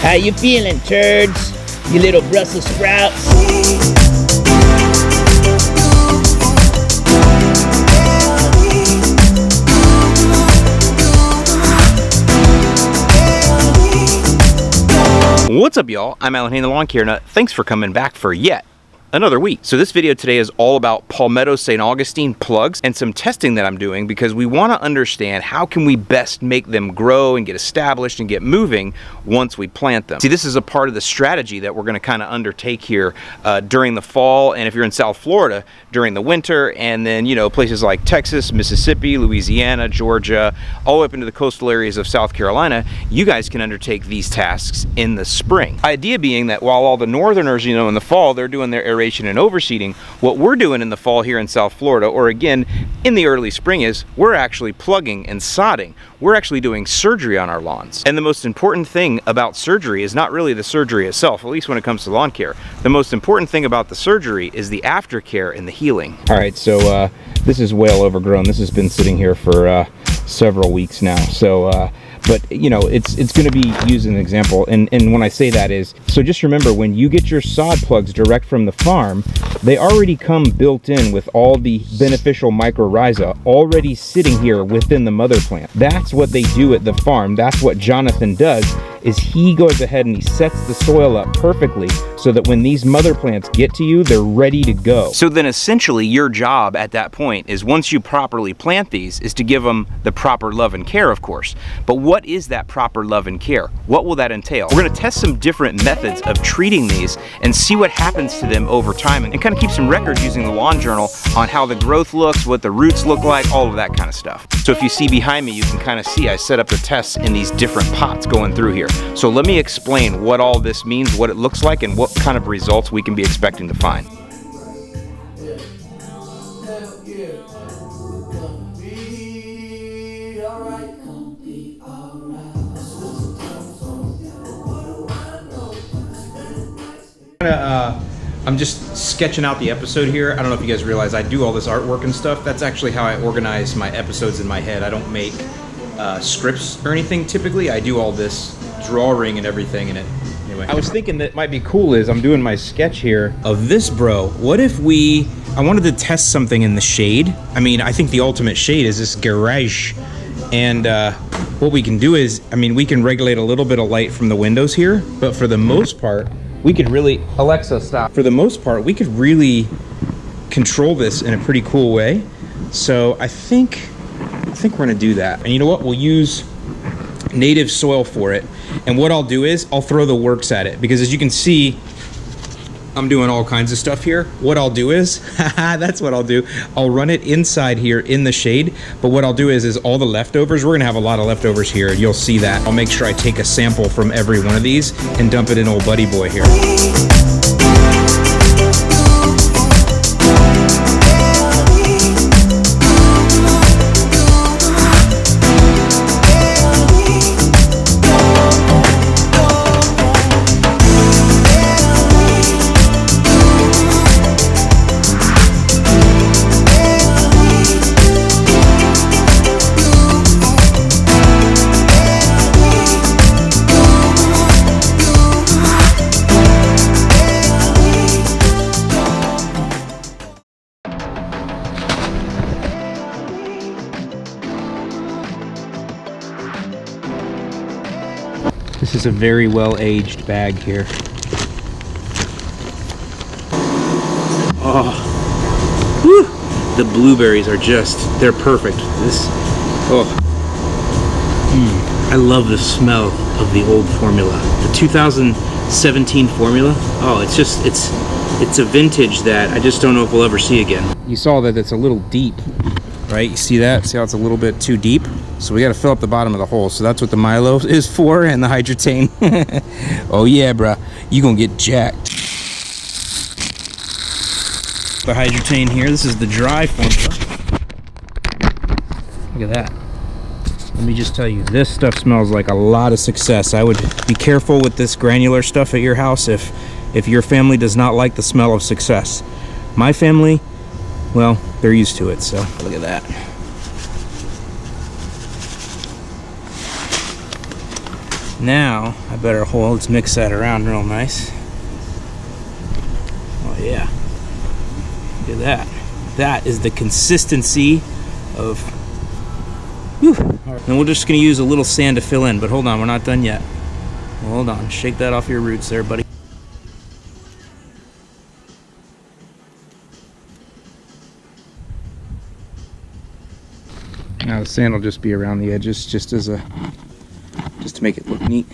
How you feeling, turds? You little Brussels sprouts? What's up, y'all? I'm Alan Hain, the Lawn Care Nut. Thanks for coming back for yet another week. So this video today is all about Palmetto St Augustine plugs and some testing that I'm doing because we want to understand how can we best make them grow and get established and get moving once we plant them. See, this is a part of the strategy that we're going to kind of undertake here during the fall, and if you're in South Florida during the winter, and then, you know, places like Texas, Mississippi, Louisiana, Georgia, all the way up into the coastal areas of South Carolina, you guys can undertake these tasks in the spring. Idea being that while all the northerners, you know, in the fall, they're doing their aeration and overseeding, what we're doing in the fall here in South Florida, or again in the early spring, is we're actually plugging and sodding. We're actually doing surgery on our lawns. And the most important thing about surgery is not really the surgery itself, at least when it comes to lawn care. The most important thing about the surgery is the aftercare and the healing. All right, so this is well overgrown. This has been sitting here for several weeks now. So but you know, it's going to be used as an example, and when I say that is, so just remember, when you get your sod plugs direct from the farm, they already come built in with all the beneficial mycorrhiza already sitting here within the mother plant. That's what they do at the farm. That's what Jonathan does, is he goes ahead and he sets the soil up perfectly so that when these mother plants get to you, they're ready to go. So then essentially your job at that point is, once you properly plant these, is to give them the proper love and care, of course. But what is that proper love and care? What will that entail? We're going to test some different methods of treating these and see what happens to them over time, and kind of keep some records using the lawn journal on how the growth looks, what the roots look like, all of that kind of stuff. So if you see behind me, you can kind of see I set up the tests in these different pots going through here. So let me explain what all this means, what it looks like, and what kind of results we can be expecting to find. I'm just sketching out the episode here. I don't know if you guys realize I do all this artwork and stuff. That's actually how I organize my episodes in my head. I don't make scripts or anything typically. I do all this drawing and everything in it. Anyway, I was thinking that might be cool is I'm doing my sketch here of this, bro. What if I wanted to test something in the shade. I mean, I think the ultimate shade is this garage. And what we can do is, I mean, we can regulate a little bit of light from the windows here, but for the most part, we could really, Alexa, stop. For the most part, we could really control this in a pretty cool way. So I think we're gonna do that. And you know what? We'll use native soil for it. And what I'll do is I'll throw the works at it, because as you can see, I'm doing all kinds of stuff here. What I'll do is, that's what I'll do. I'll run it inside here in the shade. But what I'll do is all the leftovers, we're gonna have a lot of leftovers here. You'll see that. I'll make sure I take a sample from every one of these and dump it in old buddy boy here. This is a very well-aged bag here. Oh, whew. The blueberries are they're perfect. I love the smell of the old formula. The 2017 formula, oh, it's a vintage that I just don't know if we'll ever see again. You saw that it's a little deep, right? You see that? See how it's a little bit too deep? So we got to fill up the bottom of the hole. So that's what the Milo is for, and the hydrotane. Oh yeah, bruh. You gonna get jacked. The hydrotane here. This is the dry formula. Look at that. Let me just tell you, this stuff smells like a lot of success. I would be careful with this granular stuff at your house if your family does not like the smell of success. My family, well, they're used to it, so look at that. Now, I better let's mix that around real nice. Oh yeah. Look at that. That is the consistency of... Whew. Right. Then we're just going to use a little sand to fill in, but hold on, we're not done yet. Well, hold on, shake that off your roots there, buddy. Now the sand will just be around the edges, just to make it look neat.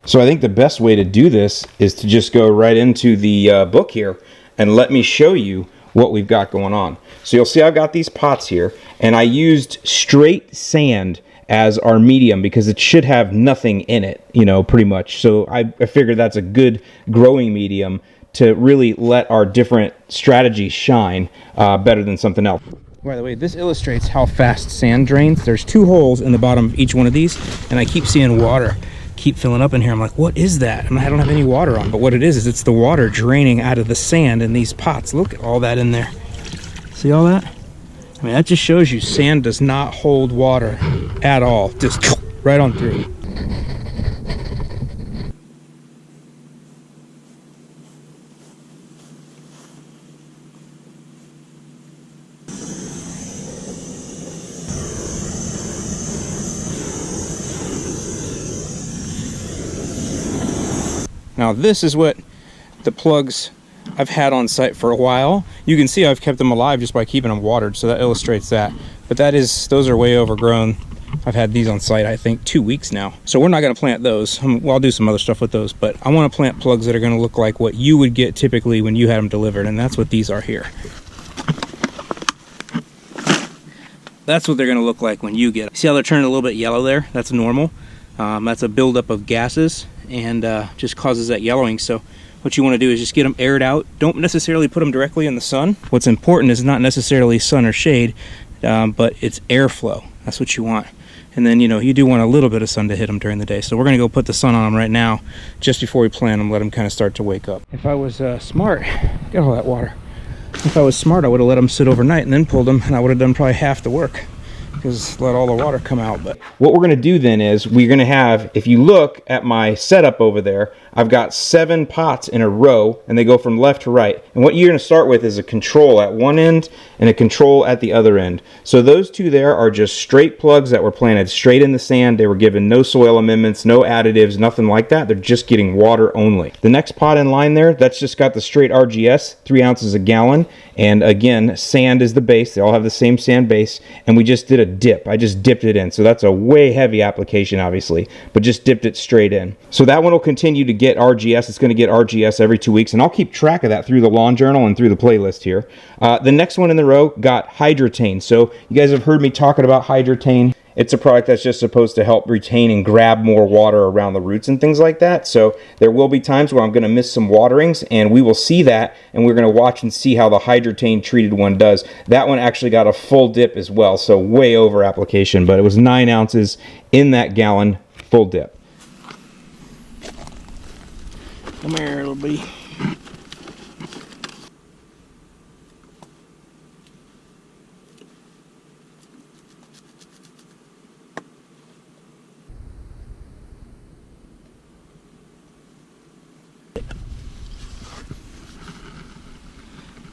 So I think the best way to do this is to just go right into the book here and let me show you what we've got going on. So you'll see I've got these pots here, and I used straight sand as our medium because it should have nothing in it, you know, pretty much. So I figured that's a good growing medium to really let our different strategies shine better than something else. By the way, this illustrates how fast sand drains. There's 2 holes in the bottom of each one of these, and I keep seeing water keep filling up in here. I'm like, what is that? And I don't have any water on, but what it is it's the water draining out of the sand in these pots. Look at all that in there. See all that? I mean, that just shows you sand does not hold water at all. Just right on through. Now this is what the plugs I've had on site for a while. You can see I've kept them alive just by keeping them watered, so that illustrates that. But those are way overgrown. I've had these on site, I think, 2 weeks now. So we're not going to plant those. Well, I'll do some other stuff with those, but I want to plant plugs that are going to look like what you would get typically when you had them delivered, and that's what these are here. That's what they're going to look like when you get them. See how they're turning a little bit yellow there? That's normal. That's a buildup of gases, and just causes that yellowing. So what you want to do is just get them aired out. Don't necessarily put them directly in the sun. What's important is not necessarily sun or shade, but it's airflow. That's what you want. And then, you know, you do want a little bit of sun to hit them during the day. So we're going to go put the sun on them right now, just before we plant them, let them kind of start to wake up. If I was smart, get all that water. If I was smart, I would have let them sit overnight and then pulled them, and I would have done probably half the work, because let all the water come out. But what we're going to do then is we're going to have, if you look at my setup over there, I've got 7 pots in a row, and they go from left to right. And what you're going to start with is a control at one end and a control at the other end. So those 2 there are just straight plugs that were planted straight in the sand. They were given no soil amendments, no additives, nothing like that. They're just getting water only. The next pot in line there, that's just got the straight RGS, 3 ounces a gallon. And again, sand is the base. They all have the same sand base. And we just did a dip. I just dipped it in. So that's a way heavy application, obviously, but just dipped it straight in. So that one will continue to get RGS. It's going to get RGS every 2 weeks, and I'll keep track of that through the lawn journal and through the playlist here. The next one in the row got Hydrotane. So you guys have heard me talking about Hydrotane. It's a product that's just supposed to help retain and grab more water around the roots and things like that. So there will be times where I'm going to miss some waterings, and we will see that, and we're going to watch and see how the Hydrotane treated one does. That one actually got a full dip as well, so way over application, but it was 9 ounces in that gallon, full dip. Come here, little buddy.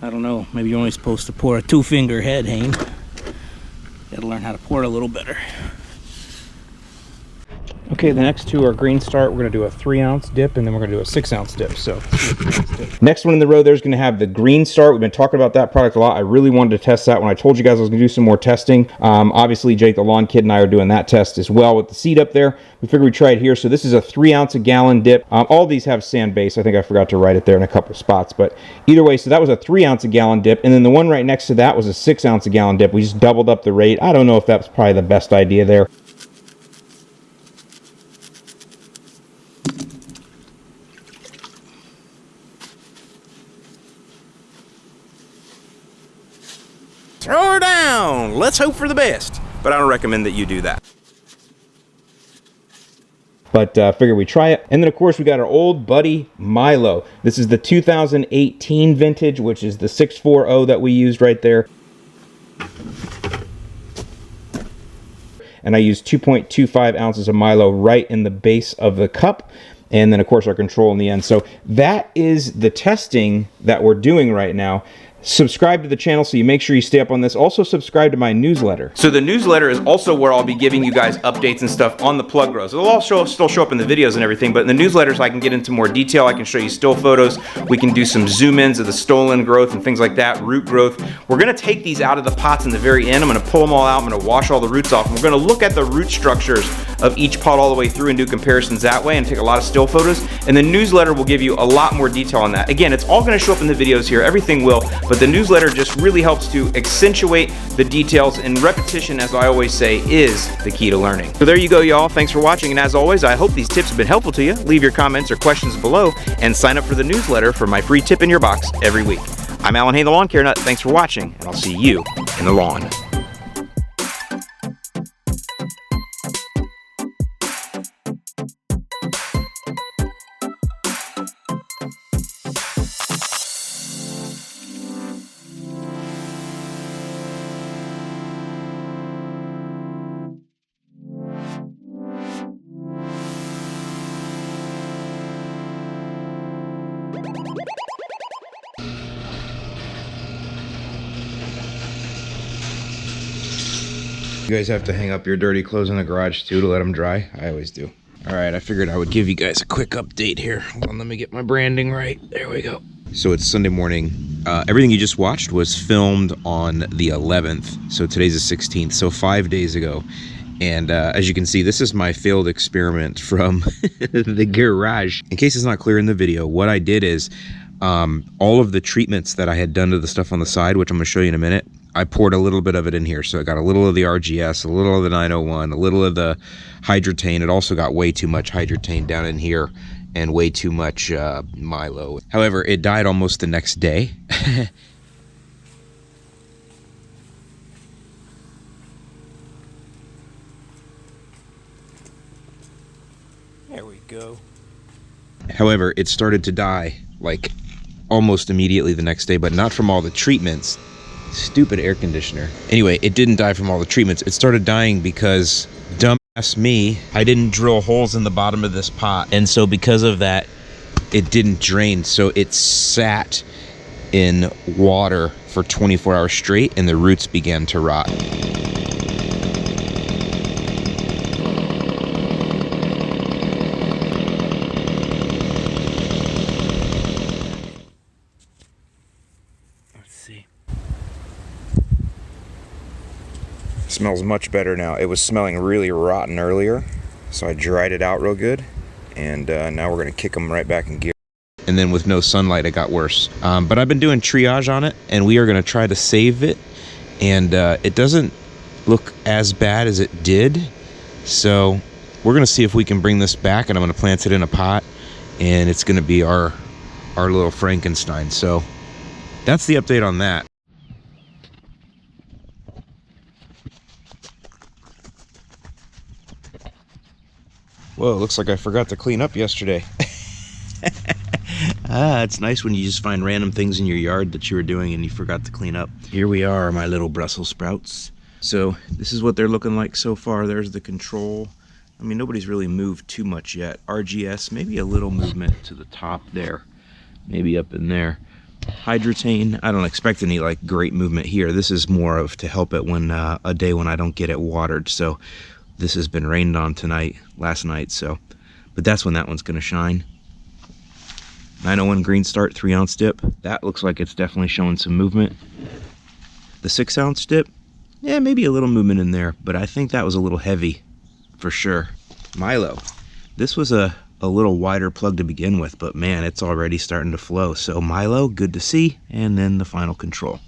I don't know, maybe you're only supposed to pour a 2-finger head, Hayne. Gotta learn how to pour it a little better. Okay. Okay, the next two are green start. We're gonna do a 3-ounce dip, and then we're gonna do a 6-ounce dip. So, next one in the row there's gonna have the green start. We've been talking about that product a lot. I really wanted to test that one. I told you guys I was gonna do some more testing. Obviously, Jake the Lawn Kid and I are doing that test as well with the seed up there. We figured we'd try it here. So this is a 3-ounce a gallon dip. All these have sand base. I think I forgot to write it there in a couple spots, but either way, so that was a 3-ounce a gallon dip, and then the one right next to that was a 6-ounce a gallon dip. We just doubled up the rate. I don't know if that's probably the best idea there. Throw her down. Let's hope for the best. But I don't recommend that you do that. But figure we try it. And then, of course, we got our old buddy Milo. This is the 2018 vintage, which is the 640 that we used right there. And I used 2.25 ounces of Milo right in the base of the cup. And then, of course, our control in the end. So that is the testing that we're doing right now. Subscribe to the channel so you make sure you stay up on this. Also subscribe to my newsletter. So the newsletter is also where I'll be giving you guys updates and stuff on the plug grows. It'll all still show up in the videos and everything, but in the newsletters I can get into more detail. I can show you still photos. We can do some zoom ins of the stolon growth and things like that, root growth. We're gonna take these out of the pots in the very end. I'm gonna pull them all out. I'm gonna wash all the roots off. And we're gonna look at the root structures of each pot all the way through and do comparisons that way and take a lot of still photos. And the newsletter will give you a lot more detail on that. Again, it's all gonna show up in the videos here. Everything will, but the newsletter just really helps to accentuate the details, and repetition, as I always say, is the key to learning. So there you go, y'all. Thanks for watching, and as always, I hope these tips have been helpful to you. Leave your comments or questions below, and sign up for the newsletter for my free tip in your box every week. I'm Alan Hain, the Lawn Care Nut. Thanks for watching, and I'll see you in the lawn. You guys have to hang up your dirty clothes in the garage too to let them dry? I always do. All right, I figured I would give you guys a quick update here. Hold on, let me get my branding right. There we go. So it's Sunday morning. Everything you just watched was filmed on the 11th. So today's the 16th, so 5 days ago. And as you can see, this is my failed experiment from the garage. In case it's not clear in the video, what I did is all of the treatments that I had done to the stuff on the side, which I'm gonna show you in a minute, I poured a little bit of it in here. So I got a little of the RGS, a little of the 901, a little of the hydrotane. It also got way too much hydrotane down in here and way too much Milo. However, it died almost the next day. There we go. However, it started to die like almost immediately the next day, but not from all the treatments. Stupid air conditioner. Anyway, it didn't die from all the treatments. It started dying because, dumbass me, I didn't drill holes in the bottom of this pot. And so because of that, it didn't drain. So it sat in water for 24 hours straight and the roots began to rot. Smells much better now. It was smelling really rotten earlier, so I dried it out real good, and now we're gonna kick them right back in gear. And then with no sunlight, it got worse. But I've been doing triage on it, and we are gonna try to save it, and it doesn't look as bad as it did, so we're gonna see if we can bring this back, and I'm gonna plant it in a pot, and it's gonna be our little Frankenstein. So that's the update on that. Whoa, looks like I forgot to clean up yesterday. It's nice when you just find random things in your yard that you were doing and you forgot to clean up. Here we are, my little Brussels sprouts. So this is what they're looking like so far. There's the control. I mean, nobody's really moved too much yet. RGS, maybe a little movement to the top there. Maybe up in there. Hydrotane, I don't expect any like great movement here. This is more of to help it when a day when I don't get it watered. So this has been rained on last night, so, but that's when that one's gonna shine. 901 green start, 3-ounce dip. That looks like it's definitely showing some movement. The 6-ounce dip, yeah, maybe a little movement in there, but I think that was a little heavy for sure. Milo, this was a little wider plug to begin with, but man, it's already starting to flow. So Milo, good to see. And then the final control.